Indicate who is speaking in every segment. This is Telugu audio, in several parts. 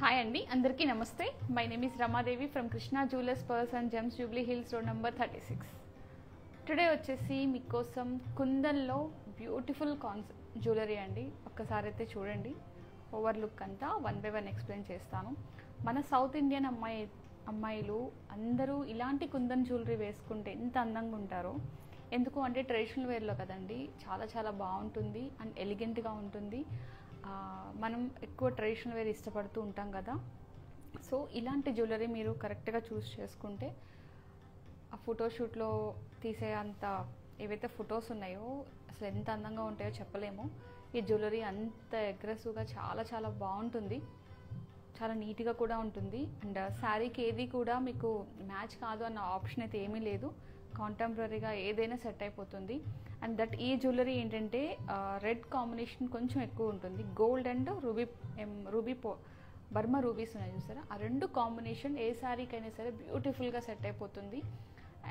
Speaker 1: హాయ్ అండి, అందరికీ నమస్తే. My name is Ramadevi from Krishna jewellers pearls and gems Jubilee Hills road number 36. Today వచ్చేసి మీకోసం కుందన్లో బ్యూటిఫుల్ జ్యువెలరీ అండి. ఒక్కసారి అయితే చూడండి. ఓవర్లుక్ అంతా వన్ బై వన్ ఎక్స్ప్లెయిన్ చేస్తాను. మన సౌత్ ఇండియన్ అమ్మాయిలు అందరూ ఇలాంటి కుందన్ జ్యువెలరీ వేసుకుంటే ఎంత అందంగా ఉంటారో. ఎందుకు అంటే ట్రెడిషనల్ వేర్లో కదండి, చాలా చాలా బాగుంటుంది అండ్ ఎలిగెంట్గా ఉంటుంది. మనం ఎక్కువ ట్రెడిషనల్ వేర్ ఇష్టపడుతూ ఉంటాం కదా. సో ఇలాంటి జ్యువెలరీ మీరు కరెక్ట్గా చూస్ చేసుకుంటే ఆ ఫోటోషూట్లో తీసే అంత ఏవైతే ఫొటోస్ ఉన్నాయో అసలు ఎంత అందంగా ఉంటాయో చెప్పలేము. ఈ జ్యువెలరీ అంత అగ్రెసివ్గా చాలా చాలా బాగుంటుంది, చాలా నీట్గా కూడా ఉంటుంది. అండ్ శారీకి ఏది కూడా మీకు మ్యాచ్ కాదు అన్న ఆప్షన్ అయితే ఏమీ లేదు. కాంటెంపరీగా ఏదైనా సెట్ అయిపోతుంది. అండ్ దట్ ఈ జ్యువెలరీ ఏంటంటే రెడ్ కాంబినేషన్ కొంచెం ఎక్కువ ఉంటుంది. Gold and ruby Burma rubies ఉన్నాయి చూసారా, ఆ రెండు కాంబినేషన్ ఏ శారీకైనా సరే బ్యూటిఫుల్గా సెట్ అయిపోతుంది.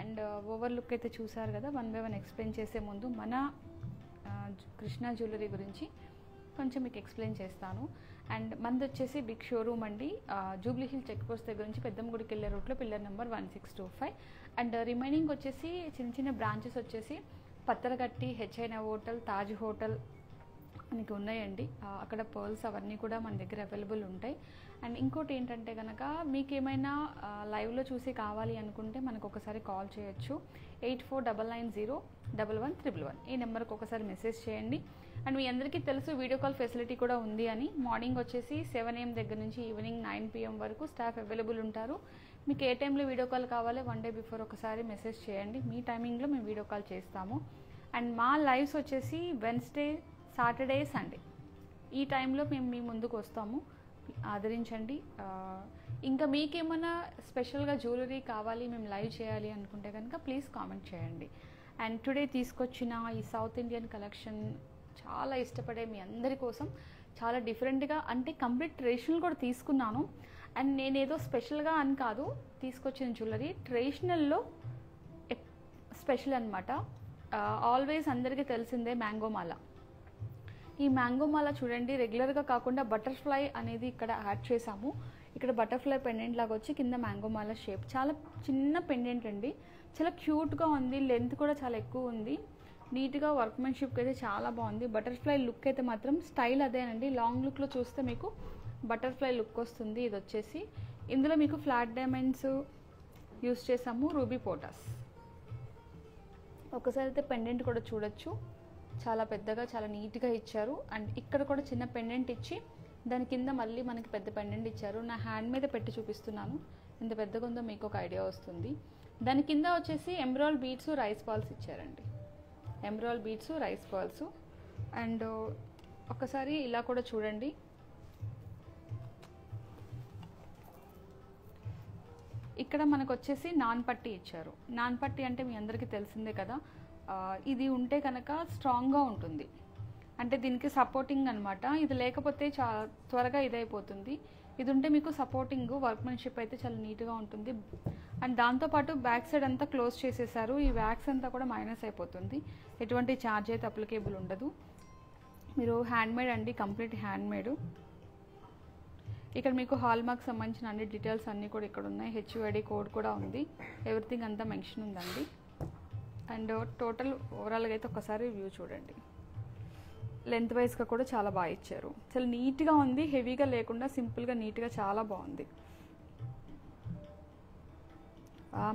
Speaker 1: అండ్ ఓవర్లుక్ అయితే చూసారు కదా. వన్ బై వన్ ఎక్స్ప్లెయిన్ చేసే ముందు మన కృష్ణ జ్యువెలరీ గురించి కొంచెం మీకు ఎక్స్ప్లెయిన్ చేస్తాను. అండ్ మనది వచ్చేసి బిగ్ షోరూమ్ అండి, జూబ్లీ హిల్ చెక్ పోస్ట్ దగ్గర నుంచి పెద్దమ్మగుడికి వెళ్ళే రూట్లో పిల్లర్ నెంబర్ 1625. అండ్ రిమైనింగ్ వచ్చేసి చిన్న చిన్న బ్రాంచెస్ వచ్చేసి పత్తరగట్టి, హెచ్ఐన హోటల్, తాజ్ హోటల్ మనకి ఉన్నాయండి. అక్కడ పర్ల్స్ అవన్నీ కూడా మన దగ్గర అవైలబుల్ ఉంటాయి. అండ్ ఇంకోటి ఏంటంటే కనుక మీకు ఏమైనా లైవ్లో చూసి కావాలి అనుకుంటే మనకు ఒకసారి కాల్ చేయొచ్చు. 8499011111 ఈ నెంబర్కి ఒకసారి మెసేజ్ చేయండి. అండ్ మీ అందరికీ తెలుసు వీడియో కాల్ ఫెసిలిటీ కూడా ఉంది అని. మార్నింగ్ వచ్చేసి 7 AM దగ్గర నుంచి ఈవినింగ్ 9 PM వరకు స్టాఫ్ అవైలబుల్ ఉంటారు. మీకు ఏ టైంలో వీడియో కాల్ కావాలి వన్ డే బిఫోర్ ఒకసారి మెసేజ్ చేయండి. మీ టైమింగ్లో మేము వీడియో కాల్ చేస్తాము. అండ్ మా లైవ్స్ వచ్చేసి వెన్స్డే, సాటర్డే, సండే ఈ టైంలో మేము మీ ముందుకు వస్తాము. ఆదరించండి. ఇంకా మీకేమైనా స్పెషల్గా జ్యువెలరీ కావాలి, మేము లైవ్ చేయాలి అనుకుంటే కనుక ప్లీజ్ కామెంట్ చేయండి. అండ్ టుడే తీసుకొచ్చిన ఈ సౌత్ ఇండియన్ కలెక్షన్ చాలా ఇష్టపడే మీ అందరి కోసం చాలా డిఫరెంట్గా, అంటే కంప్లీట్ ట్రెడిషనల్ కూడా తీసుకున్నాను. అండ్ నేనేదో స్పెషల్గా అని కాదు, తీసుకొచ్చిన జ్యువెలరీ ట్రెడిషనల్లో స్పెషల్ అనమాట. ఆల్వేస్ అందరికీ తెలిసిందే మ్యాంగో మాల. ఈ మ్యాంగో మాల చూడండి, రెగ్యులర్గా కాకుండా బటర్ఫ్లై అనేది ఇక్కడ యాడ్ చేసాము. ఇక్కడ బటర్ఫ్లై పెండెంట్ లాగా వచ్చి కింద మ్యాంగో మాల షేప్, చాలా చిన్న పెండెంట్ అండి, చాలా క్యూట్గా ఉంది. లెంత్ కూడా చాలా ఎక్కువ ఉంది. నీట్గా వర్క్మెన్షిప్ అయితే చాలా బాగుంది. బటర్ఫ్లై లుక్ అయితే మాత్రం స్టైల్ అదేనండి. లాంగ్ లుక్లో చూస్తే మీకు బటర్ఫ్లై లుక్ వస్తుంది. ఇది వచ్చేసి ఇందులో మీకు ఫ్లాట్ డైమండ్స్ యూస్ చేసాము, రూబీ పోటాస్. ఒకసారి అయితే పెండెంట్ కూడా చూడొచ్చు, చాలా పెద్దగా చాలా నీట్గా ఇచ్చారు. అండ్ ఇక్కడ కూడా చిన్న పెండెంట్ ఇచ్చి దాని కింద మళ్ళీ మనకి పెద్ద పెండెంట్ ఇచ్చారు. నా హ్యాండ్ మీద పెట్టి చూపిస్తున్నాను, ఎంత పెద్దగా ఉందో మీకు ఒక ఐడియా వస్తుంది. దాని కింద వచ్చేసి ఎమరాల్డ్ బీడ్స్, రైస్ బాల్స్ ఇచ్చారండి. Emerald beads, rice balls. And ఒకసారి ఇలా కూడా చూడండి. ఇక్కడ మనకు వచ్చేసి నాన్ పట్టి ఇచ్చారు. నాన్ పట్టి అంటే మీ అందరికీ తెలిసిందే కదా. ఇది ఉంటే కనుక స్ట్రాంగ్గా ఉంటుంది, అంటే దీనికి సపోర్టింగ్ అనమాట. ఇది లేకపోతే చాలా త్వరగా ఇదైపోతుంది. ఇది ఉంటే మీకు సపోర్టింగ్, వర్క్మెన్షిప్ అయితే చాలా నీట్గా ఉంటుంది. అండ్ దాంతోపాటు బ్యాక్ సైడ్ అంతా క్లోజ్ చేసేసారు. ఈ వ్యాక్స్ అంతా కూడా మైనస్ అయిపోతుంది. ఎటువంటి ఛార్జ్ అయితే అప్లికేబుల్ ఉండదు. మీరు హ్యాండ్మేడ్ అండి, కంప్లీట్ హ్యాండ్మేడ్. ఇక్కడ మీకు హాల్ మార్క్ సంబంధించిన అన్ని డీటెయిల్స్ అన్నీ కూడా ఇక్కడ ఉన్నాయి. HUID కోడ్ కూడా ఉంది. ఎవ్రీథింగ్ అంతా మెన్షన్ ఉందండి. అండ్ టోటల్ ఓవరాల్గా అయితే ఒకసారి వ్యూ చూడండి. లెంత్ వైజ్గా కూడా చాలా బాగా ఇచ్చారు. చాలా నీట్గా ఉంది, హెవీగా లేకుండా సింపుల్గా నీట్గా చాలా బాగుంది.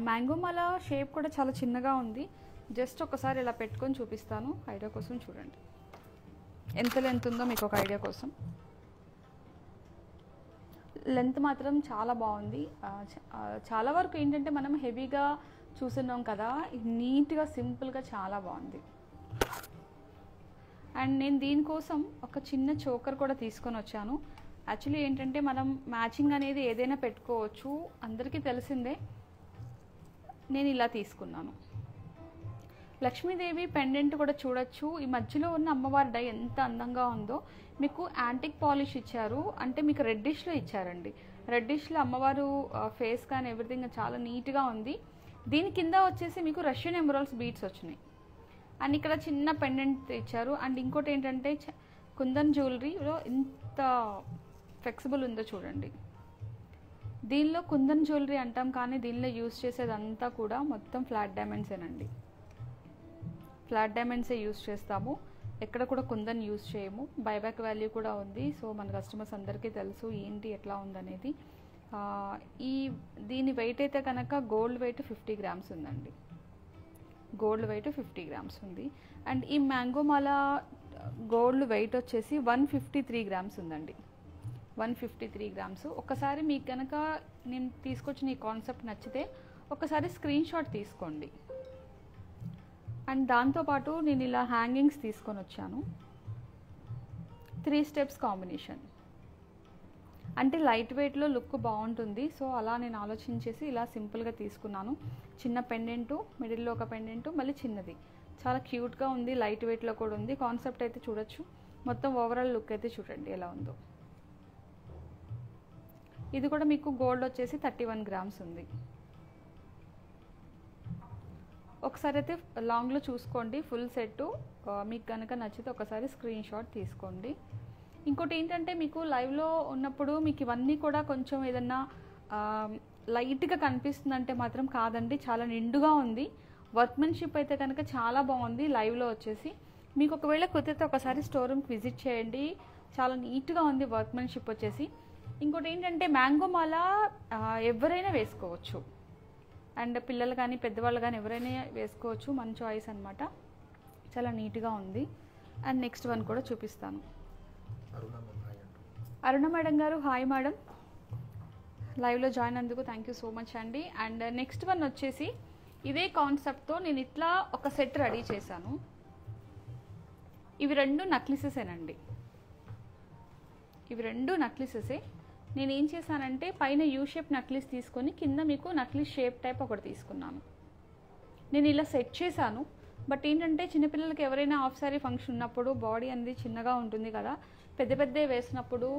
Speaker 1: మ్యాంగో మాల షేప్ కూడా చాలా చిన్నగా ఉంది. జస్ట్ ఒకసారి ఇలా పెట్టుకొని చూపిస్తాను ఐడియా కోసం. చూడండి ఎంత లెంత్ ఉందో మీకు ఒక ఐడియా కోసం. లెంత్ మాత్రం చాలా బాగుంది. చాలా వరకు ఏంటంటే మనం హెవీగా చూస్తున్నాం కదా, నీట్గా సింపుల్గా చాలా బాగుంది. అండ్ నేను దీనికోసం ఒక చిన్న చోకర్ కూడా తీసుకొని వచ్చాను. యాక్చువల్లీ ఏంటంటే మనం మ్యాచింగ్ అనేది ఏదైనా పెట్టుకోవచ్చు, అందరికీ తెలిసిందే. నేను ఇలా తీసుకున్నాను. లక్ష్మీదేవి పెండెంట్ కూడా చూడొచ్చు. ఈ మధ్యలో ఉన్న అమ్మవారి డై ఎంత అందంగా ఉందో. మీకు యాంటిక్ పాలిష్ ఇచ్చారు, అంటే మీకు రెడ్డిష్లో ఇచ్చారండి. రెడ్డిష్లో అమ్మవారు ఫేస్ కానీ ఎవ్రీథింగ్ చాలా నీట్గా ఉంది. దీని కింద వచ్చేసి మీకు రష్యన్ ఎమరాల్డ్స్ బీడ్స్ వచ్చినాయి. అండ్ ఇక్కడ చిన్న పెండెంట్ ఇచ్చారు. అండ్ ఇంకోటి ఏంటంటే కుందన్ జ్యువెలరీలో ఇంత ఫ్లెక్సిబుల్ ఉందో చూడండి. దీనిలో కుందన్ జ్యువెలరీ అంటాం, కానీ దీనిలో యూస్ చేసేదంతా కూడా మొత్తం ఫ్లాట్ డైమండ్సేనండి. ఫ్లాట్ డైమండ్సే యూస్ చేస్తాము, ఎక్కడ కూడా కుందన్ యూస్ చేయము. బైబ్యాక్ వాల్యూ కూడా ఉంది. సో మన కస్టమర్స్ అందరికీ తెలుసు ఏంటి ఎట్లా ఉందనేది. దీని వెయిట్ అయితే కనుక గోల్డ్ వెయిట్ 50 గ్రామ్స్ ఉందండి. గోల్డ్ వెయిట్ 50 గ్రామ్స్ ఉంది. అండ్ ఈ మ్యాంగో మాల గోల్డ్ వెయిట్ వచ్చేసి 153 గ్రామ్స్ ఉందండి. 153 గ్రామ్స్. ఒకసారి మీకు కనుక నేను తీసుకొచ్చిన ఈ కాన్సెప్ట్ నచ్చితే ఒకసారి స్క్రీన్ షాట్ తీసుకోండి. అండ్ దాంతోపాటు నేను ఇలా హ్యాంగింగ్స్ తీసుకొని వచ్చాను. 3 స్టెప్స్ కాంబినేషన్ అంటే లైట్ వెయిట్లో లుక్ బాగుంటుంది. సో అలా నేను ఆలోచించేసి ఇలా సింపుల్గా తీసుకున్నాను. చిన్న పెండెంటు, మిడిల్లో ఒక పెండెంటు, మళ్ళీ చిన్నది. చాలా క్యూట్గా ఉంది, లైట్ వెయిట్లో కూడా ఉంది. కాన్సెప్ట్ అయితే చూడొచ్చు. మొత్తం ఓవరాల్ లుక్ అయితే చూడండి ఎలా ఉందో. ఇది కూడా మీకు గోల్డ్ వచ్చేసి 31 గ్రామ్స్ ఉంది. ఒకసారి అయితే లాంగ్లో చూసుకోండి ఫుల్ సెట్. మీకు కనుక నచ్చితే ఒకసారి స్క్రీన్ షాట్ తీసుకోండి. ఇంకోటి ఏంటంటే మీకు లైవ్లో ఉన్నప్పుడు మీకు ఇవన్నీ కూడా కొంచెం ఏదన్నా లైట్గా కనిపిస్తుందంటే మాత్రం కాదండి, చాలా నిండుగా ఉంది. వర్క్మెన్షిప్ అయితే కనుక చాలా బాగుంది. లైవ్లో వచ్చేసి మీకు ఒకవేళ కుదిరితే ఒకసారి స్టోర్ రూమ్కి విజిట్ చేయండి. చాలా నీట్గా ఉంది వర్క్మెన్షిప్ వచ్చేసి. ఇంకోటి ఏంటంటే మ్యాంగో మాల ఎవరైనా వేసుకోవచ్చు. అండ్ పిల్లలు కానీ పెద్దవాళ్ళు కానీ ఎవరైనా వేసుకోవచ్చు. మన చాయిస్ అనమాట. చాలా నీట్గా ఉంది. అండ్ నెక్స్ట్ వన్ కూడా చూపిస్తాను. అరుణ మేడం గారు, హాయ్ మేడం, లైవ్లో జాయిన్ అందుకు థ్యాంక్ యూ సో మచ్ అండి. అండ్ నెక్స్ట్ వన్ వచ్చేసి ఇదే కాన్సెప్ట్తో నేను ఇట్లా ఒక సెట్ రెడీ చేశాను. ఇవి 2 నక్లిసెసేనండి. ఇవి 2 నక్లిసెసే. నేను ఏం చేశానంటే పైన యూ షేప్ నక్లిస్ తీసుకొని కింద మీకు నక్లిస్ షేప్ టైప్ ఒకటి తీసుకున్నాను. నేను ఇలా సెట్ చేశాను. బట్ ఏంటంటే చిన్నపిల్లలకి ఎవరైనా హాఫ్ సారీ ఫంక్షన్ ఉన్నప్పుడు బాడీ అనేది చిన్నగా ఉంటుంది కదా, పెద్ద పెద్ద వేసినప్పుడు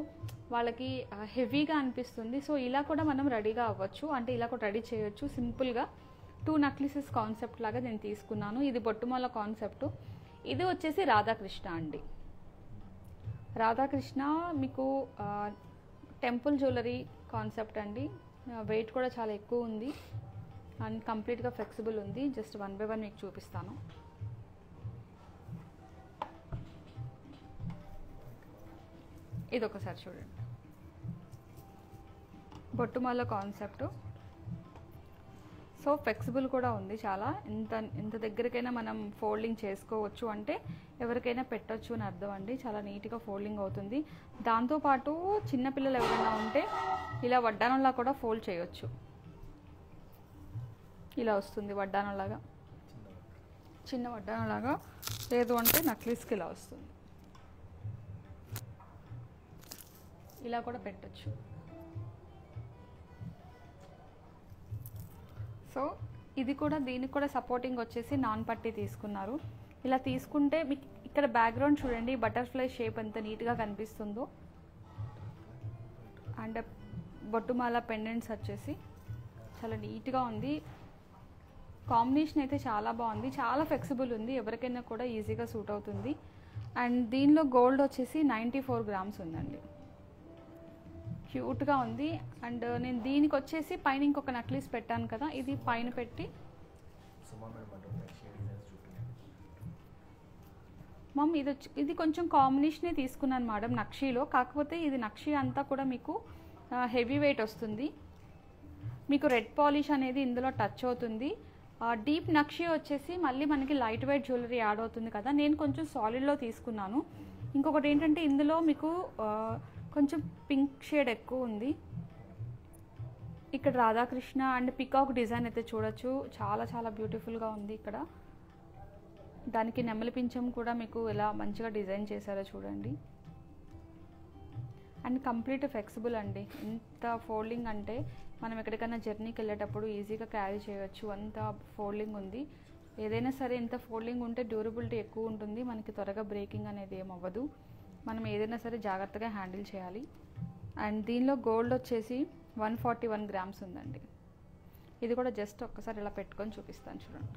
Speaker 1: వాళ్ళకి హెవీగా అనిపిస్తుంది. సో ఇలా కూడా మనం రెడీగా అవ్వచ్చు, అంటే ఇలా కూడా రెడీ చేయొచ్చు సింపుల్గా. 2 నక్లిసెస్ కాన్సెప్ట్ లాగా నేను తీసుకున్నాను. ఇది బొట్టుమాల కాన్సెప్ట్. ఇది వచ్చేసి రాధాకృష్ణ అండి. రాధాకృష్ణ మీకు టెంపుల్ జ్యువెలరీ కాన్సెప్ట్ అండి. వెయిట్ కూడా చాలా ఎక్కువ ఉంది అండ్ కంప్లీట్గా ఫ్లెక్సిబుల్ ఉంది. జస్ట్ 1 బై 1 మీకు చూపిస్తాను. ఇది ఒకసారి చూడండి. బొట్టుమాల కాన్సెప్ట్. సో ఫ్లెక్సిబుల్ కూడా ఉంది చాలా. ఎంత దగ్గరికైనా మనం ఫోల్డింగ్ చేసుకోవచ్చు, అంటే ఎవరికైనా పెట్టచ్చు అని అర్థం అండి. చాలా నీట్గా ఫోల్డింగ్ అవుతుంది. దాంతోపాటు చిన్నపిల్లలు ఎవరైనా ఉంటే ఇలా వడ్డానంలా కూడా ఫోల్డ్ చేయొచ్చు. ఇలా వస్తుంది వడ్డానంలాగా, చిన్న వడ్డానంలాగా. లేదు అంటే నక్లీస్కి ఇలా వస్తుంది, ఇలా కూడా పెట్టచ్చు. సో ఇది కూడా, దీనికి కూడా సపోర్టింగ్ వచ్చేసి నాన్ పట్టీ తీసుకున్నారు. ఇలా తీసుకుంటే మీకు ఇక్కడ బ్యాక్గ్రౌండ్ చూడండి, బటర్ఫ్లై షేప్ ఎంత నీట్గా కనిపిస్తుందో. అండ్ బొట్టుమాల పెండెంట్స్ వచ్చేసి చాలా నీట్గా ఉంది. కాంబినేషన్ అయితే చాలా బాగుంది, చాలా ఫ్లెక్సిబుల్ ఉంది, ఎవరికైనా కూడా ఈజీగా సూట్ అవుతుంది. అండ్ దీనిలో గోల్డ్ వచ్చేసి 94 గ్రామ్స్ ఉందండి. క్యూట్గా ఉంది. అండ్ నేను దీనికి వచ్చేసి పైన ఇంకొక నక్లీస్ పెట్టాను కదా, ఇది పైన పెట్టి మమ్ ఇది కొంచెం కాంబినేషనే తీసుకున్నాను మేడం నక్షీలో. కాకపోతే ఇది నక్షీ అంతా కూడా మీకు హెవీ వెయిట్ వస్తుంది. మీకు రెడ్ పాలిష్ అనేది ఇందులో టచ్ అవుతుంది. డీప్ నక్షీ వచ్చేసి మళ్ళీ మనకి లైట్ వెయిట్ జ్యువెలరీ యాడ్ అవుతుంది కదా, నేను కొంచెం సాలిడ్లో తీసుకున్నాను. ఇంకొకటి ఏంటంటే ఇందులో మీకు కొంచెం పింక్ షేడ్ ఎక్కువ ఉంది. ఇక్కడ రాధాకృష్ణ అండ్ పికాక్ డిజైన్ అయితే చూడొచ్చు, చాలా చాలా బ్యూటిఫుల్గా ఉంది. ఇక్కడ దానికి నెమలి పింఛం కూడా మీకు ఎలా మంచిగా డిజైన్ చేశారో చూడండి. అండ్ కంప్లీట్ ఫ్లెక్సిబుల్ అండి. ఎంత ఫోల్డింగ్ అంటే మనం ఎక్కడికైనా జర్నీకి వెళ్ళేటప్పుడు ఈజీగా క్యారీ చేయవచ్చు, అంత ఫోల్డింగ్ ఉంది. ఏదైనా సరే ఇంత ఫోల్డింగ్ ఉంటే డ్యూరబిలిటీ ఎక్కువ ఉంటుంది, మనకి త్వరగా బ్రేకింగ్ అనేది ఏమవ్వదు. మనం ఏదైనా సరే జాగ్రత్తగా హ్యాండిల్ చేయాలి. అండ్ దీనిలో గోల్డ్ వచ్చేసి 141 గ్రామ్స్ ఉందండి. ఇది కూడా జస్ట్ ఒక్కసారి ఇలా పెట్టుకొని చూపిస్తాను చూడండి.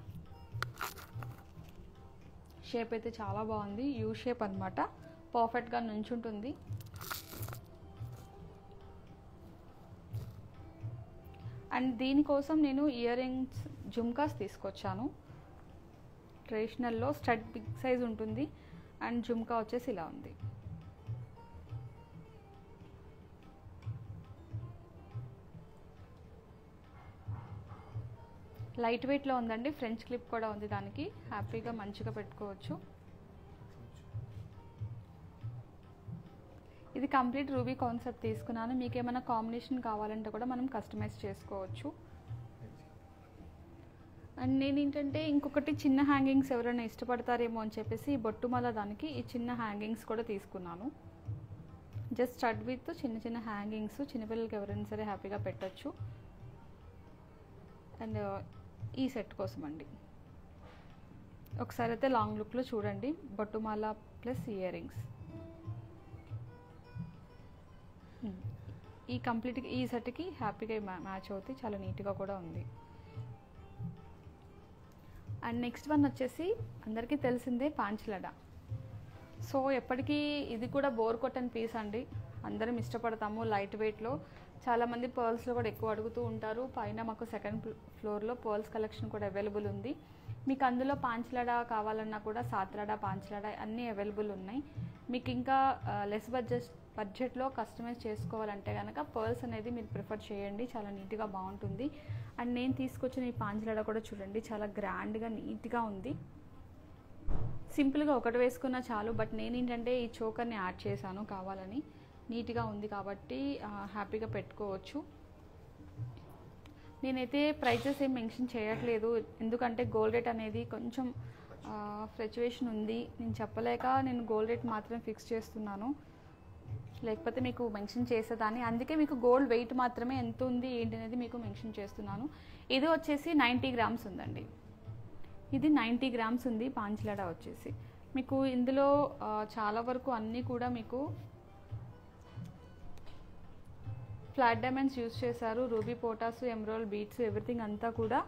Speaker 1: షేప్ అయితే చాలా బాగుంది, యూ షేప్ అనమాట, పర్ఫెక్ట్గా నుంచుంటుంది. అండ్ దీనికోసం నేను ఇయర్ రింగ్స్ జుమ్కాస్ తీసుకొచ్చాను. ట్రెడిషనల్లో స్టడ్ బిగ్ సైజ్ ఉంటుంది అండ్ జుమ్కా వచ్చేసి ఇలా ఉంది. లైట్ వెయిట్లో ఉందండి, ఫ్రెంచ్ క్లిప్ కూడా ఉంది, దానికి హ్యాపీగా మంచిగా పెట్టుకోవచ్చు. ఇది కంప్లీట్ రూబీ కాన్సెప్ట్ తీసుకున్నాను. మీకు ఏమైనా కాంబినేషన్ కావాలంటే కూడా మనం కస్టమైజ్ చేసుకోవచ్చు. అండ్ నేను ఏంటంటే ఇంకొకటి చిన్న హ్యాంగింగ్స్ ఎవరైనా ఇష్టపడతారేమో అని చెప్పేసి బొట్టుమాల దానికి ఈ చిన్న హ్యాంగింగ్స్ కూడా తీసుకున్నాను. జస్ట్ స్టడ్ విత్ చిన్న చిన్న హ్యాంగింగ్స్, చిన్నపిల్లలకి ఎవరైనా సరే హ్యాపీగా పెట్టచ్చు. అండ్ ఈ సెట్ కోసం అండి ఒకసారి అయితే లాంగ్ లుక్లో చూడండి. బొట్టుమాల ప్లస్ ఇయర్ రింగ్స్, ఈ కంప్లీట్గా ఈ సెట్కి హ్యాపీగా మ్యాచ్ అవుతాయి, చాలా నీట్గా కూడా ఉంది. అండ్ నెక్స్ట్ వన్ వచ్చేసి అందరికీ తెలిసిందే పాంచలడా. సో ఎప్పటికీ ఇది కూడా బోర్ కొట్టని పీస్ అండి, అందరం ఇష్టపడతాము. లైట్ వెయిట్లో చాలామంది పర్ల్స్లో కూడా ఎక్కువ అడుగుతూ ఉంటారు. పైన మాకు సెకండ్ ఫ్లోర్లో పర్ల్స్ కలెక్షన్ కూడా అవైలబుల్ ఉంది. మీకు అందులో పాంచలడా కావాలన్నా కూడా సాత్రాడా, పాంచలడా అన్నీ అవైలబుల్ ఉన్నాయి. మీకు ఇంకా లెస్ బడ్జెట్లో కస్టమైజ్ చేసుకోవాలంటే కనుక పర్ల్స్ అనేది మీరు ప్రిఫర్ చేయండి, చాలా నీట్గా బాగుంటుంది. అండ్ నేను తీసుకొచ్చిన ఈ పాంచలడా కూడా చూడండి, చాలా గ్రాండ్గా నీట్గా ఉంది. సింపుల్గా ఒకటి వేసుకున్నా చాలు, బట్ నేను ఏంటంటే ఈ చోకర్ని యాడ్ చేశాను కావాలని. నీట్గా ఉంది కాబట్టి హ్యాపీగా పెట్టుకోవచ్చు. నేనైతే ప్రైజెస్ ఏం మెన్షన్ చేయట్లేదు, ఎందుకంటే గోల్డ్ రేట్ అనేది కొంచెం ఫ్లక్చువేషన్ ఉంది. నేను చెప్పలేక నేను గోల్డ్ రేట్ మాత్రమే ఫిక్స్ చేస్తున్నాను, లేకపోతే మీకు మెన్షన్ చేసేదాన్ని. అందుకే మీకు గోల్డ్ వెయిట్ మాత్రమే ఎంత ఉంది ఏంటి అనేది మీకు మెన్షన్ చేస్తున్నాను. ఇది వచ్చేసి 90 గ్రామ్స్ ఉందండి, ఇది 90 గ్రామ్స్ ఉంది పాంచలడా వచ్చేసి. మీకు ఇందులో చాలా వరకు అన్నీ కూడా మీకు ఫ్లాట్ డైమండ్స్ యూజ్ చేశారు. రూబీ పోటాస్, ఎమరాల్డ్ బీడ్స్, ఎవ్రీథింగ్ అంతా కూడా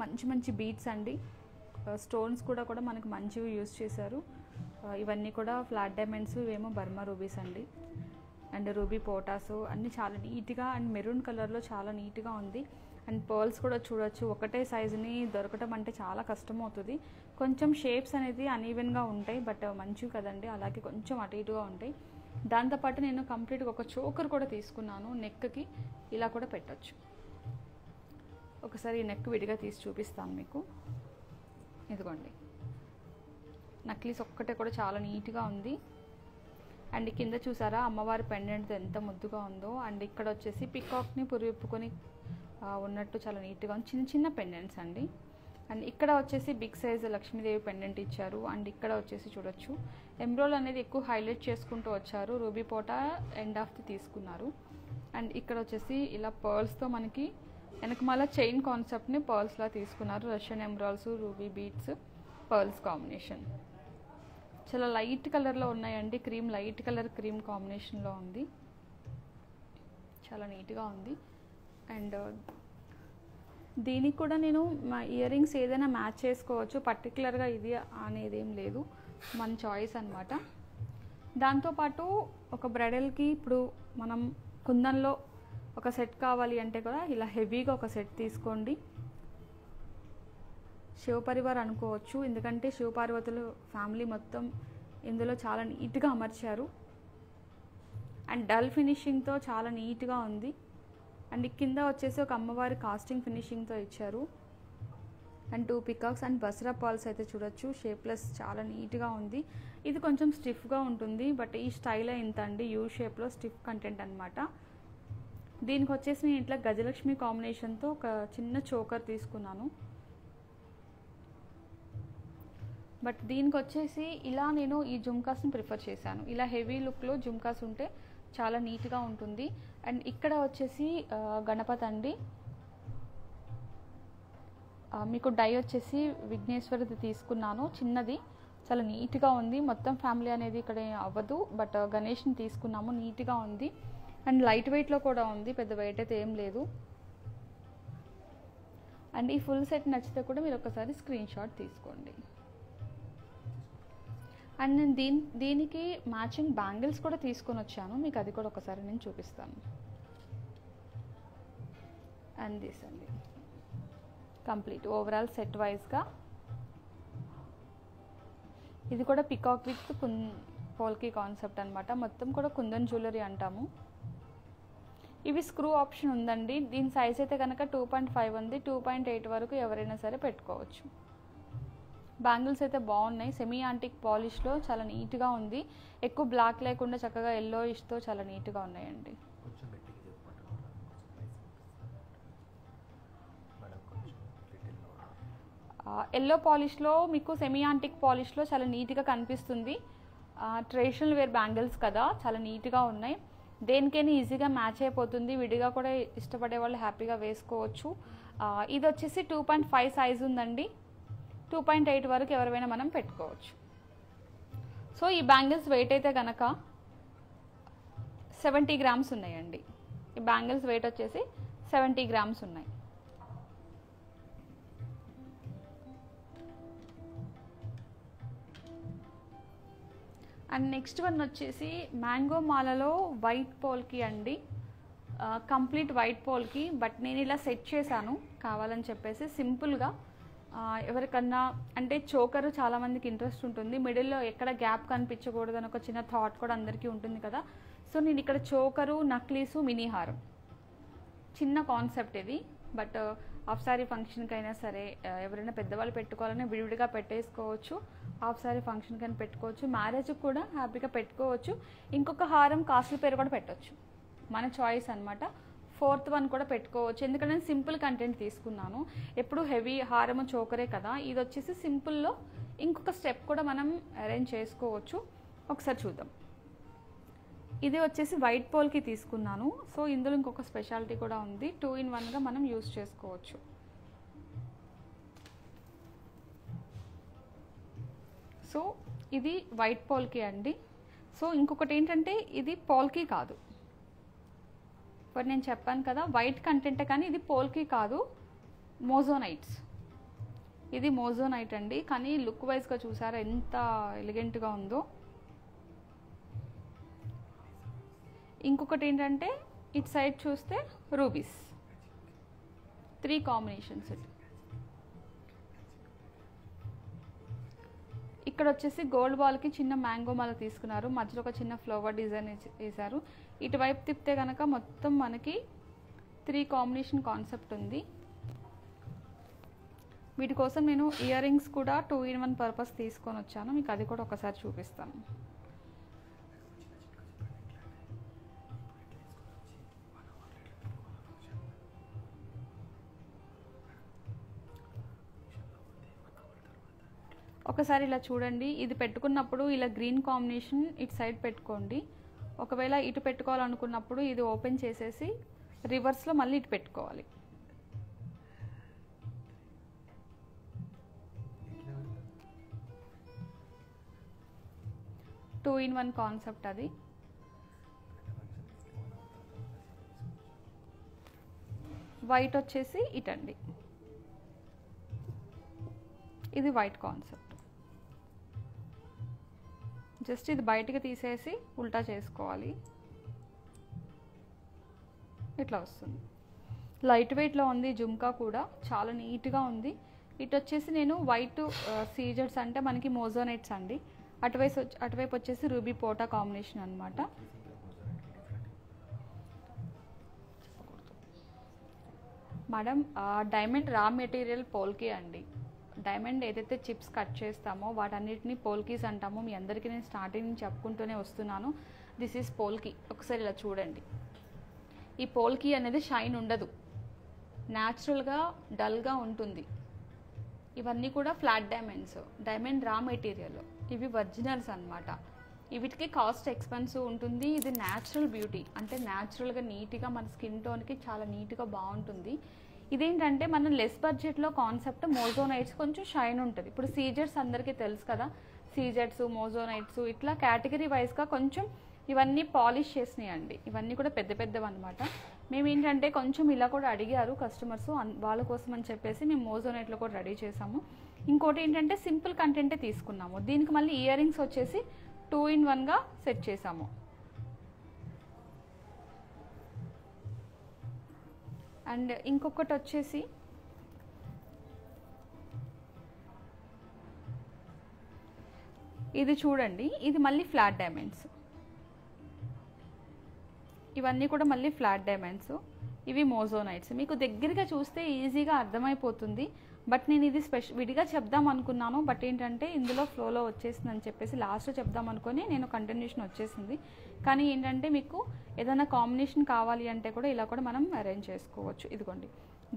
Speaker 1: మంచి మంచి బీడ్స్ అండి. స్టోన్స్ కూడా మనకు మంచివి యూజ్ చేశారు. ఇవన్నీ కూడా ఫ్లాట్ డైమండ్స్, ఇవేమో బర్మా రూబీస్ అండి. అండ్ రూబీ పోటాస్ అన్నీ చాలా నీట్గా అండ్ మెరూన్ కలర్లో చాలా నీట్గా ఉంది. అండ్ పర్ల్స్ కూడా చూడొచ్చు, ఒకటే సైజుని దొరకటం అంటే చాలా కష్టం అవుతుంది. కొంచెం షేప్స్ అనేది అన్ఈవెన్గా ఉంటాయి, బట్ మంచివి కదండి, అలాగే కొంచెం అటు ఇటుగా ఉంటాయి. దాంతోపాటు నేను కంప్లీట్గా ఒక చోకర్ కూడా తీసుకున్నాను, నెక్కి ఇలా కూడా పెట్టచ్చు. ఒకసారి ఈ నెక్ విడిగా తీసి చూపిస్తాను మీకు. ఇదిగోండి, నక్లీస్ ఒక్కటే కూడా చాలా నీట్గా ఉంది. అండ్ కింద చూసారా అమ్మవారి పెండెంట్ ఎంత ముద్దుగా ఉందో. అండ్ ఇక్కడ వచ్చేసి పికాక్ని పురివిప్పుకొని ఉన్నట్టు చాలా నీట్గా ఉంది. చిన్న చిన్న పెండెంట్స్ అండి. అండ్ ఇక్కడ వచ్చేసి బిగ్ సైజ్ లక్ష్మీదేవి పెండెంట్ ఇచ్చారు. అండ్ ఇక్కడ వచ్చేసి చూడొచ్చు ఎంబ్రోల్ అనేది ఎక్కువ హైలైట్ చేసుకుంటూ వచ్చారు. రూబీ పోటా ఎండ్ ఆఫ్ ది తీసుకున్నారు. అండ్ ఇక్కడ వచ్చేసి ఇలా పర్ల్స్తో మనకి వెనకమాల చైన్ కాన్సెప్ట్ని పర్ల్స్లా తీసుకున్నారు. Russian emeralds, ruby beats, pearls combination చాలా లైట్ కలర్లో ఉన్నాయండి. క్రీమ్, లైట్ కలర్ క్రీమ్ కాంబినేషన్లో ఉంది, చాలా నీట్గా ఉంది. అండ్ దీనికి కూడా నేను మా ఇయర్ రింగ్స్ ఏదైనా మ్యాచ్ చేసుకోవచ్చు, పర్టికులర్గా ఇది అనేది ఏం లేదు, మన చాయిస్ అనమాట. దాంతోపాటు ఒక బ్రైడల్కి ఇప్పుడు మనం కుందన్లో ఒక సెట్ కావాలి అంటే కూడా ఇలా హెవీగా ఒక సెట్ తీసుకోండి. శివపరివార్ అనుకోవచ్చు, ఎందుకంటే శివపార్వతులు ఫ్యామిలీ మొత్తం ఇందులో చాలా నీట్గా అమర్చారు. అండ్ డల్ ఫినిషింగ్తో చాలా నీట్గా ఉంది. అండ్ కింద వచ్చేసి ఒక అమ్మవారి కాస్టింగ్ ఫినిషింగ్తో ఇచ్చారు. And 2 peacocks and Basra pearls అయితే చూడొచ్చు, షేప్లెస్ చాలా నీట్గా ఉంది. ఇది కొంచెం స్టిఫ్గా ఉంటుంది, బట్ ఈ స్టైలే ఇంత అండి, యూ షేప్లో స్టిఫ్ కంటెంట్ అనమాట. దీనికి వచ్చేసి నేను ఇట్లా గజలక్ష్మి కాంబినేషన్తో ఒక చిన్న చోకర్ తీసుకున్నాను. బట్ దీనికి వచ్చేసి ఇలా నేను ఈ జుమ్కాస్ని ప్రిఫర్ చేశాను. ఇలా హెవీ లుక్లో జుమ్కాస్ ఉంటే చాలా నీట్గా ఉంటుంది. అండ్ ఇక్కడ వచ్చేసి గణపతి అండి, మీకు డై వచ్చేసి విఘ్నేశ్వరిది తీసుకున్నాను, చిన్నది, చాలా నీట్గా ఉంది. మొత్తం ఫ్యామిలీ అనేది ఇక్కడ అవ్వదు, బట్ గణేష్ని తీసుకున్నాము, నీట్గా ఉంది. అండ్ లైట్ వెయిట్లో కూడా ఉంది, పెద్ద వెయిట్ అయితే ఏం లేదు. అండ్ ఈ ఫుల్ సెట్ నచ్చితే కూడా మీరు ఒకసారి స్క్రీన్ షాట్ తీసుకోండి. అండ్ నేను దీనికి మ్యాచింగ్ బ్యాంగిల్స్ కూడా తీసుకొని వచ్చాను, మీకు అది కూడా ఒకసారి నేను చూపిస్తాను. అండ్ దిస్ అండి కంప్లీట్ ఓవరాల్ సెట్ వైజ్గా. ఇది కూడా పికాక్ విత్ పోల్కి కాన్సెప్ట్ అనమాట. మొత్తం కూడా కుందన్ జ్యువెలరీ అంటాము. ఇవి స్క్రూ ఆప్షన్ ఉందండి. దీని సైజ్ అయితే కనుక 2.5 ఉంది. 2.8 వరకు ఎవరైనా సరే పెట్టుకోవచ్చు. బ్యాంగిల్స్ అయితే బాగున్నాయి. సెమీ యాంటిక్ పాలిష్లో చాలా నీట్గా ఉంది. ఎక్కువ బ్లాక్ లేకుండా చక్కగా ఎల్లో ఇష్తో చాలా నీట్గా ఉన్నాయండి. ఎల్లో పాలిష్లో మీకు సెమీ యాంటిక్ పాలిష్లో చాలా నీట్గా కనిపిస్తుంది. ట్రెడిషనల్ వేర్ బ్యాంగిల్స్ కదా, చాలా నీట్గా ఉన్నాయి. దేనికైనా ఈజీగా మ్యాచ్ అయిపోతుంది. విడిగా కూడా ఇష్టపడే వాళ్ళు హ్యాపీగా వేసుకోవచ్చు. ఇది వచ్చేసి 2.5 సైజ్ ఉందండి. 2.8 వరకు ఎవరైనా మనం పెట్టుకోవచ్చు. సో ఈ బ్యాంగిల్స్ వెయిట్ అయితే కనుక 70 గ్రామ్స్ ఉన్నాయండి. ఈ బ్యాంగిల్స్ వెయిట్ వచ్చేసి 70 గ్రామ్స్ ఉన్నాయి. అండ్ నెక్స్ట్ వన్ వచ్చేసి మ్యాంగో మాలలో వైట్ పోల్కి అండి. Complete white పోల్కి. బట్ నేను ఇలా సెట్ చేశాను కావాలని చెప్పేసి సింపుల్గా. ఎవరికన్నా అంటే చోకరు చాలామందికి ఇంట్రెస్ట్ ఉంటుంది. మిడిల్లో ఎక్కడ గ్యాప్ కనిపించకూడదు అని ఒక చిన్న థాట్ కూడా అందరికీ ఉంటుంది కదా. సో నేను ఇక్కడ చోకరు, నక్లీసు, మినీ హారం, చిన్న కాన్సెప్ట్ ఇది. బట్ హాఫ్ సారీ ఫంక్షన్కి అయినా సరే ఎవరైనా పెద్దవాళ్ళు పెట్టుకోవాలని విడివిడిగా పెట్టేసుకోవచ్చు. హాఫ్ సారీ ఫంక్షన్కి అయినా పెట్టుకోవచ్చు. మ్యారేజ్కి కూడా హ్యాపీగా పెట్టుకోవచ్చు. ఇంకొక హారం కాస్ట్లీ పేరు కూడా పెట్టవచ్చు, మన చాయిస్ అనమాట. 4th వన్ కూడా పెట్టుకోవచ్చు. ఎందుకంటే నేను సింపుల్ కంటెంట్ తీసుకున్నాను. ఎప్పుడు హెవీ హారము చోకరే కదా. ఇది వచ్చేసి సింపుల్లో ఇంకొక స్టెప్ కూడా మనం అరేంజ్ చేసుకోవచ్చు. ఒకసారి చూద్దాం. ఇది వచ్చేసి వైట్ పోల్కి తీసుకున్నాను. సో ఇందులో ఇంకొక స్పెషాలిటీ కూడా ఉంది. 2-in-1గా మనం యూజ్ చేసుకోవచ్చు. సో ఇది వైట్ పోల్కి అండి. సో ఇంకొకటి ఏంటంటే ఇది పోల్కి కాదు. ఇప్పుడు నేను చెప్పాను కదా వైట్ కంటెంటే, కానీ ఇది పోల్కి కాదు, మోజోనైట్స్. ఇది మోజోనైట్ అండి. కానీ లుక్ వైజ్గా చూసారా ఎంత ఎలిగెంట్గా ఉందో. ఇంకొకటి ఏంటంటే ఇటు సైడ్ చూస్తే రూబీస్, 3 కాంబినేషన్స్. ఇక్కడ వచ్చేసి గోల్డ్ బాల్కి చిన్న మ్యాంగో మాల తీసుకున్నారు. మధ్యలో ఒక చిన్న ఫ్లవర్ డిజైన్ వేశారు. ఇటువైపు తిప్పితే కనుక మొత్తం మనకి 3 కాంబినేషన్ కాన్సెప్ట్ ఉంది. వీటి కోసం నేను ఇయర్ రింగ్స్ కూడా 2-in-1 పర్పస్ తీసుకొని వచ్చాను. మీకు అది కూడా ఒకసారి చూపిస్తాను. ఒకసారి ఇలా చూడండి. ఇది పెట్టుకున్నప్పుడు ఇలా గ్రీన్ కాంబినేషన్ ఇటు సైడ్ పెట్టుకోండి. ఒకవేళ ఇటు పెట్టుకోవాలనుకున్నప్పుడు ఇది ఓపెన్ చేసేసి రివర్స్లో మళ్ళీ ఇటు పెట్టుకోవాలి. టూ ఇన్ వన్ కాన్సెప్ట్ అది. వైట్ వచ్చేసి ఇటండి, ఇది వైట్ కాన్సెప్ట్. జస్ట్ ఇది బయటికి తీసేసి ఉల్టా చేసుకోవాలి. ఇట్లా వస్తుంది. లైట్ వెయిట్లో ఉంది. జుమ్కా కూడా చాలా నీట్గా ఉంది. ఇటు వచ్చేసి నేను వైట్ సీజర్స్ అంటే మనకి మోజోనైట్స్ అండి. అటువైపు వచ్చేసి రూబీ పోటా కాంబినేషన్ అనమాట. మేడం డైమండ్ రా మెటీరియల్ పోల్కి అండి. డైమండ్ ఏదైతే చిప్స్ కట్ చేస్తామో వాటన్నిటిని పోల్కీస్ అంటామో. మీ అందరికీ నేను స్టార్టింగ్ నుంచి చెప్పుకుంటూనే వస్తున్నాను. దిస్ ఈజ్ పోల్కి. ఒకసారి ఇలా చూడండి. ఈ పోల్కి అనేది షైన్ ఉండదు, న్యాచురల్గా డల్గా ఉంటుంది. ఇవన్నీ కూడా flat diamonds, diamond raw material. ఇవి ఒరిజినల్స్ అనమాట. వీటికి కాస్ట్ ఎక్స్పెన్సివ్ ఉంటుంది. ఇది న్యాచురల్ బ్యూటీ, అంటే న్యాచురల్గా నీట్గా మన స్కిన్ టోన్కి చాలా నీట్గా బాగుంటుంది. ఇదేంటంటే మనం లెస్ బడ్జెట్లో కాన్సెప్ట్ మోజోనైట్స్ కొంచెం షైన్ ఉంటుంది. ఇప్పుడు సీజెట్స్ అందరికీ తెలుసు కదా, సీజెట్స్, మోజోనైట్స్ ఇట్లా కేటగిరీ వైజ్గా కొంచెం ఇవన్నీ పాలిష్ చేసినాయండి. ఇవన్నీ కూడా పెద్ద పెద్దవి అనమాట. మేము ఏంటంటే కొంచెం ఇలా కూడా అడిగారు కస్టమర్స్, వాళ్ళ కోసం అని చెప్పేసి మేము మోజోనైట్లో కూడా రెడీ చేసాము. ఇంకోటి ఏంటంటే సింపుల్ కంటెంటే తీసుకున్నాము. దీనికి మళ్ళీ ఇయర్ రింగ్స్ వచ్చేసి 2-in-1గా సెట్ చేసాము. అండ్ ఇంకొకటి వచ్చేసి ఇది చూడండి, ఇది మళ్ళీ ఫ్లాట్ డైమండ్స్. ఇవన్నీ కూడా మళ్ళీ ఫ్లాట్ డైమండ్స్. ఇవి మోజోనైట్స్. మీకు దగ్గరగా చూస్తే ఈజీగా అర్థమైపోతుంది, బట్ నేను ఇది విడిగా చెప్దాం అనుకున్నాను. బట్ ఏంటంటే ఇందులో ఫ్లోలో వచ్చేసింది అని చెప్పేసి లాస్ట్లో చెప్దాం అనుకొని నేను కంటిన్యూషన్ వచ్చేసింది. కానీ ఏంటంటే మీకు ఏదైనా కాంబినేషన్ కావాలి అంటే కూడా ఇలా కూడా మనం అరేంజ్ చేసుకోవచ్చు. ఇదిగోండి,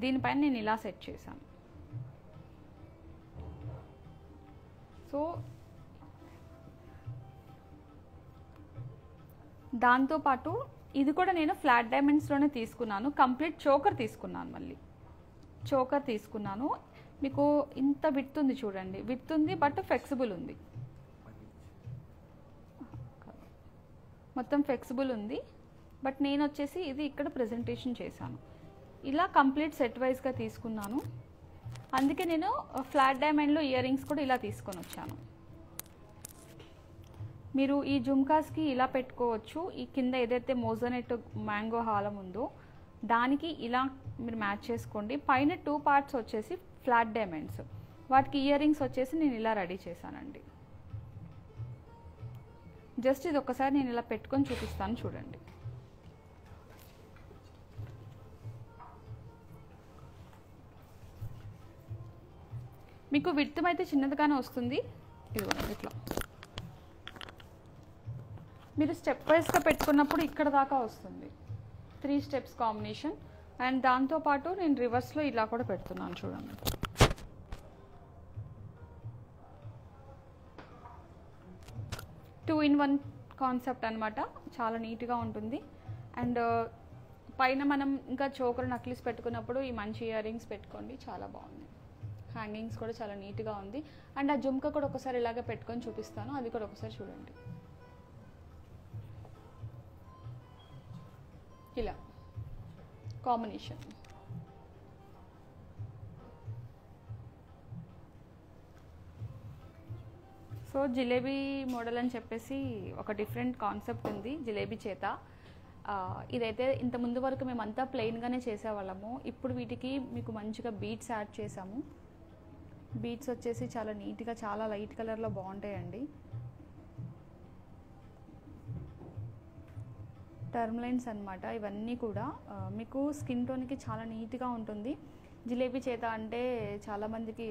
Speaker 1: దీనిపైన నేను ఇలా సెట్ చేశాను. సో దాంతోపాటు ఇది కూడా నేను ఫ్లాట్ డైమండ్స్లోనే తీసుకున్నాను. కంప్లీట్ చోకర్ తీసుకున్నాను. మళ్ళీ చోకర్ తీసుకున్నాను. మీకు ఇంత విడ్త్ ఉంది చూడండి, విడ్త్ ఉంది బట్ ఫ్లెక్సిబుల్ ఉంది, మొత్తం ఫ్లెక్సిబుల్ ఉంది. బట్ నేను వచ్చేసి ఇది ఇక్కడ ప్రజెంటేషన్ చేశాను. ఇలా కంప్లీట్ సెట్ వైజ్గా తీసుకున్నాను. అందుకే నేను ఫ్లాట్ డైమండ్లో ఇయర్ రింగ్స్ కూడా ఇలా తీసుకొని వచ్చాను. మీరు ఈ జుమ్కాస్కి ఇలా పెట్టుకోవచ్చు. ఈ కింద ఏదైతే మోజోనెట్ మ్యాంగో హాలం ఉందో దానికి ఇలా మీరు మ్యాచ్ చేసుకోండి. పైన 2 పార్ట్స్ వచ్చేసి ఫ్లాట్ డైమండ్స్, వాటికి ఇయర్ రింగ్స్ వచ్చేసి నేను ఇలా రెడీ చేశానండి. జస్ట్ ఇది ఒకసారి నేను ఇలా పెట్టుకొని చూపిస్తాను చూడండి. మీకు విడ్త్ అయితే చిన్నదిగానే వస్తుంది. ఇదిగోండి ఇట్లా మీరు స్టెప్ వైజ్గా పెట్టుకున్నప్పుడు ఇక్కడ దాకా వస్తుంది. 3 స్టెప్స్ కాంబినేషన్. అండ్ దాంతోపాటు నేను రివర్స్లో ఇలా కూడా పెడుతున్నాను చూడండి. టూ ఇన్ వన్ కాన్సెప్ట్ అనమాట. చాలా నీట్గా ఉంటుంది. అండ్ పైన మనం ఇంకా చోకర్ నక్లీస్ పెట్టుకున్నప్పుడు ఈ మంచి ఇయర్ రింగ్స్ పెట్టుకోండి, చాలా బాగుంది. హ్యాంగింగ్స్ కూడా చాలా నీట్గా ఉంది. అండ్ ఆ జుమ్కా కూడా ఒకసారి ఇలాగే పెట్టుకొని చూపిస్తాను, అది కూడా ఒకసారి చూడండి. ఇలా కాంబినేషన్. సో జిలేబీ మోడల్ అని చెప్పేసి ఒక డిఫరెంట్ కాన్సెప్ట్ ఉంది జిలేబీ చేత. ఇదైతే ఇంత ముందు వరకు మేమంతా ప్లెయిన్గానే చేసేవాళ్ళము. ఇప్పుడు వీటికి మీకు మంచిగా బీట్స్ యాడ్ చేసాము. బీట్స్ వచ్చేసి చాలా నీట్గా చాలా లైట్ కలర్లో బాగుంటాయండి. టర్మ్ లైన్స్ అనమాట ఇవన్నీ కూడా. మీకు స్కిన్ టోన్కి చాలా నీట్గా ఉంటుంది. జిలేబీ చేత అంటే చాలామందికి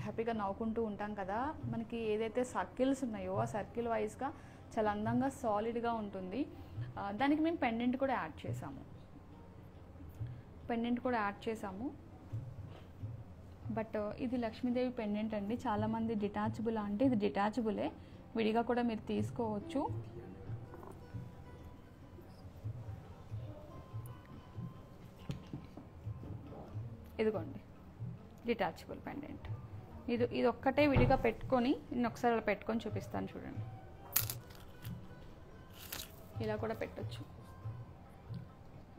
Speaker 1: హ్యాపీగా నవ్వుకుంటూ ఉంటాం కదా. మనకి ఏదైతే సర్కిల్స్ ఉన్నాయో ఆ సర్కిల్ వైజ్గా చాలా అందంగా సాలిడ్గా ఉంటుంది. దానికి మేము పెండెంట్ కూడా యాడ్ చేసాము. బట్ ఇది లక్ష్మీదేవి పెండెంట్ అండి. చాలామంది డిటాచబుల్ అంటే ఇది డిటాచబులే, విడిగా కూడా మీరు తీసుకోవచ్చు. ఇదిగోండి డిటాచబుల్ పెండెంట్. ఇది ఒక్కటే విడిగా పెట్టుకొని నేను ఒకసారి అలా పెట్టుకొని చూపిస్తాను చూడండి. ఇలా కూడా పెట్టచ్చు,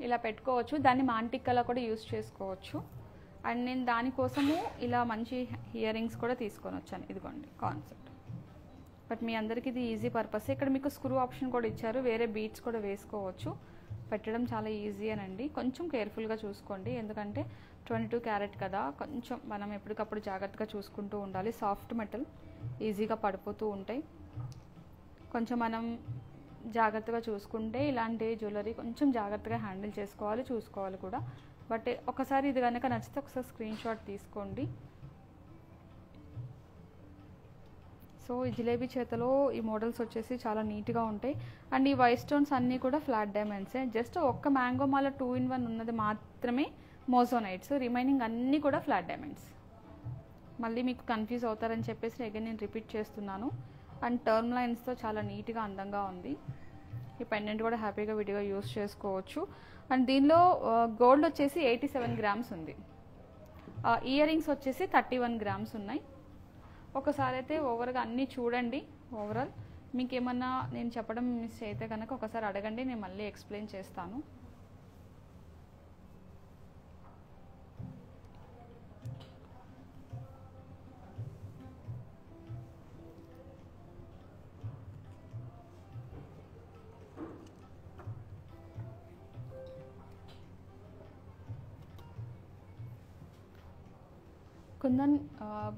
Speaker 1: ఇలా పెట్టుకోవచ్చు. దాన్ని మాంటిక్కలా కూడా యూస్ చేసుకోవచ్చు. అండ్ నేను దానికోసము ఇలా మంచి ఇయర్ రింగ్స్ కూడా తీసుకొని వచ్చాను. ఇదిగోండి కాన్సెప్ట్. బట్ మీ అందరికీ ఇది ఈజీ పర్పస్. ఇక్కడ మీకు స్క్రూ ఆప్షన్ కూడా ఇచ్చారు, వేరే బీట్స్ కూడా వేసుకోవచ్చు. పెట్టడం చాలా ఈజీ అనండి. కొంచెం కేర్ఫుల్గా చూసుకోండి, ఎందుకంటే 22 క్యారెట్ కదా, కొంచెం మనం ఎప్పటికప్పుడు జాగ్రత్తగా చూసుకుంటూ ఉండాలి. సాఫ్ట్ మెటల్ ఈజీగా పడిపోతూ ఉంటాయి. కొంచెం మనం జాగ్రత్తగా చూసుకుంటే ఇలాంటి జ్యువెలరీ కొంచెం జాగ్రత్తగా హ్యాండిల్ చేసుకోవాలి, చూసుకోవాలి కూడా. బట్ ఒకసారి ఇది కనుక నచ్చితే ఒకసారి స్క్రీన్ షాట్ తీసుకోండి. సో ఈ జిలేబీ చేతలో ఈ మోడల్స్ వచ్చేసి చాలా నీట్గా ఉంటాయి. అండ్ ఈ వైట్ స్టోన్స్ అన్నీ కూడా ఫ్లాట్ డైమండ్సే. జస్ట్ ఒక్క మ్యాంగో మాల 2 in 1 ఉన్నది మాత్రమే మోజోనైట్స్, రిమైనింగ్ అన్నీ కూడా ఫ్లాట్ డైమండ్స్. మళ్ళీ మీకు కన్ఫ్యూజ్ అవుతారని చెప్పేసి అగైన్ నేను రిపీట్ చేస్తున్నాను. అండ్ టర్మ్ లైన్స్తో చాలా నీట్గా అందంగా ఉంది. ఈ పెండెంట్ కూడా హ్యాపీగా విడిగా యూస్ చేసుకోవచ్చు. అండ్ దీనిలో గోల్డ్ వచ్చేసి 87 grams ఉంది. ఇయర్ రింగ్స్ వచ్చేసి 31 grams ఉన్నాయి. ఒకసారి అయితే ఓవర్గా అన్నీ చూడండి. ఓవరాల్ మీకు ఏమన్నా నేను చెప్పడం మిస్ అయితే కనుక ఒకసారి అడగండి, నేను మళ్ళీ ఎక్స్ప్లెయిన్ చేస్తాను. కుందన్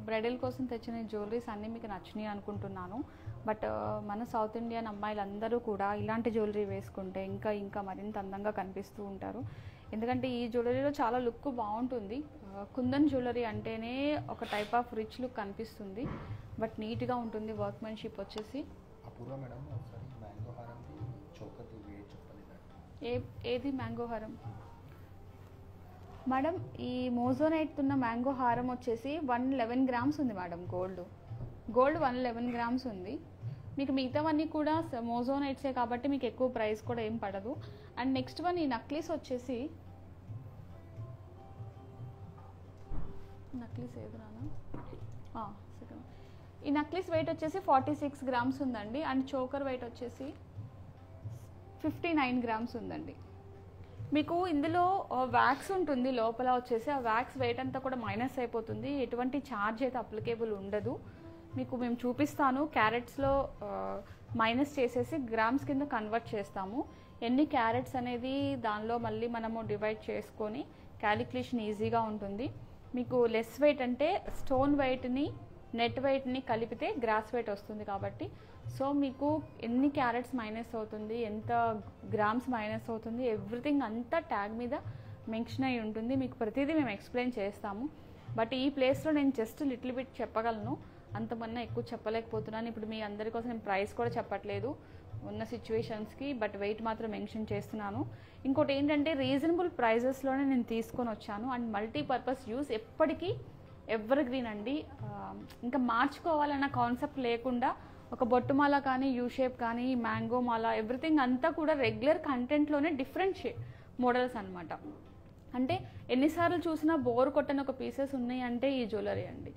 Speaker 1: బ్రైడల్ కోసం తెచ్చిన జ్యువెలరీస్ అన్నీ మీకు నచ్చినాయి అనుకుంటున్నాను. బట్ మన సౌత్ ఇండియన్ అమ్మాయిలందరూ కూడా ఇలాంటి జ్యువెలరీ వేసుకుంటే ఇంకా ఇంకా మరింత అందంగా కనిపిస్తూ ఉంటారు. ఎందుకంటే ఈ జ్యువెలరీలో చాలా లుక్ బాగుంటుంది. కుందన్ జ్యువెలరీ అంటేనే ఒక టైప్ ఆఫ్ రిచ్ లుక్ కనిపిస్తుంది. బట్ నీట్గా ఉంటుంది. వర్క్మెన్షిప్ వచ్చేసి
Speaker 2: అపూర్వ మేడం ఒకసారి మ్యాంగో హారంది చోకర్ది వేట్ చెప్పలేదు.
Speaker 1: ఏది మ్యాంగో హారం మేడం? ఈ మోజోనైట్ ఉన్న మ్యాంగో హారం వచ్చేసి 111 గ్రామ్స్ ఉంది మేడం. గోల్డ్ 111 గ్రామ్స్ ఉంది. మీకు మిగతావన్నీ కూడా మోజోనైట్సే కాబట్టి మీకు ఎక్కువ ప్రైస్ కూడా ఏం పడదు. అండ్ నెక్స్ట్ వన్ ఈ నక్లీస్ వచ్చేసి ఈ నక్లీస్ వెయిట్ వచ్చేసి 46 గ్రామ్స్ ఉందండి. అండ్ చోకర్ వెయిట్ వచ్చేసి 59 గ్రామ్స్ ఉందండి. మీకు ఇందులో వ్యాక్స్ ఉంటుంది లోపల వచ్చేసి. ఆ వ్యాక్స్ వెయిట్ అంతా కూడా మైనస్ అయిపోతుంది. ఎటువంటి ఛార్జ్ అయితే అప్లికేబుల్ ఉండదు. మీకు మేము చూపిస్తాను. క్యారెట్స్లో మైనస్ చేసేసి గ్రామ్స్ కింద కన్వర్ట్ చేస్తాము. ఎన్ని క్యారెట్స్ అనేది దానిలో మళ్ళీ మనము డివైడ్ చేసుకొని క్యాలిక్యులేషన్ ఈజీగా ఉంటుంది. మీకు లెస్ వెయిట్ అంటే స్టోన్ వెయిట్ని నెట్ వెయిట్ని కలిపితే గ్రాస్ వెయిట్ వస్తుంది కాబట్టి సో మీకు ఎన్ని క్యారెట్స్ మైనస్ అవుతుంది, ఎంత గ్రామ్స్ మైనస్ అవుతుంది, ఎవ్రీథింగ్ అంతా ట్యాగ్ మీద మెన్షన్ అయి ఉంటుంది. మీకు ప్రతిదీ మేము ఎక్స్ప్లెయిన్ చేస్తాము. బట్ ఈ ప్లేస్లో నేను జస్ట్ లిటిల్ బిట్ చెప్పగలను, అంతమన్నా ఎక్కువ చెప్పలేకపోతున్నాను. ఇప్పుడు మీ అందరి కోసం నేను ప్రైస్ కూడా చెప్పట్లేదు ఉన్న సిచ్యువేషన్స్కి, బట్ వెయిట్ మాత్రం మెన్షన్ చేస్తున్నాను. ఇంకోటి ఏంటంటే రీజనబుల్ ప్రైజెస్లోనే నేను తీసుకొని వచ్చాను. అండ్ మల్టీపర్పస్ యూస్ ఎప్పటికీ ఎవర్ గ్రీన్ అండి. ఇంకా మార్చుకోవాలన్న కాన్సెప్ట్ లేకుండా ఒక బొట్టుమాల కానీ, యూ షేప్ కానీ, మ్యాంగో మాల, ఎవ్రీథింగ్ అంతా కూడా రెగ్యులర్ కంటెంట్లోనే డిఫరెంట్ మోడల్స్ అనమాట. అంటే ఎన్నిసార్లు చూసినా బోర్ కొట్టని ఒక పీసెస్ ఉన్నాయి అంటే ఈ జ్యువెలరీ అండి.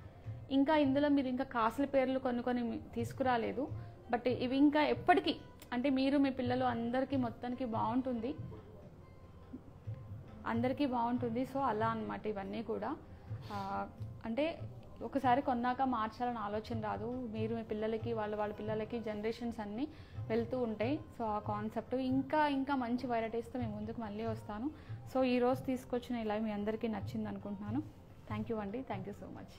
Speaker 1: ఇంకా ఇందులో మీరు ఇంకా కాస్ట్లీ పేర్లు కొన్ని తీసుకురాలేదు. బట్ ఇవి ఇంకా ఎప్పటికీ అంటే మీరు మీ పిల్లలు అందరికీ మొత్తానికి బాగుంటుంది. సో అలా అనమాట ఇవన్నీ కూడా. అంటే ఒకసారి కొన్నాక మార్చాలని ఆలోచన రాదు. మీరు మీ పిల్లలకి వాళ్ళ పిల్లలకి జనరేషన్స్ అన్నీ వెళ్తూ ఉంటాయి. సో ఆ కాన్సెప్ట్ ఇంకా మంచి వెరైటీస్తో మేము ముందుకు మళ్ళీ వస్తాను. సో ఈరోజు తీసుకొచ్చిన ఇలా మీ అందరికీ నచ్చింది అనుకుంటున్నాను. థ్యాంక్ యూ అండి. Thank you so much.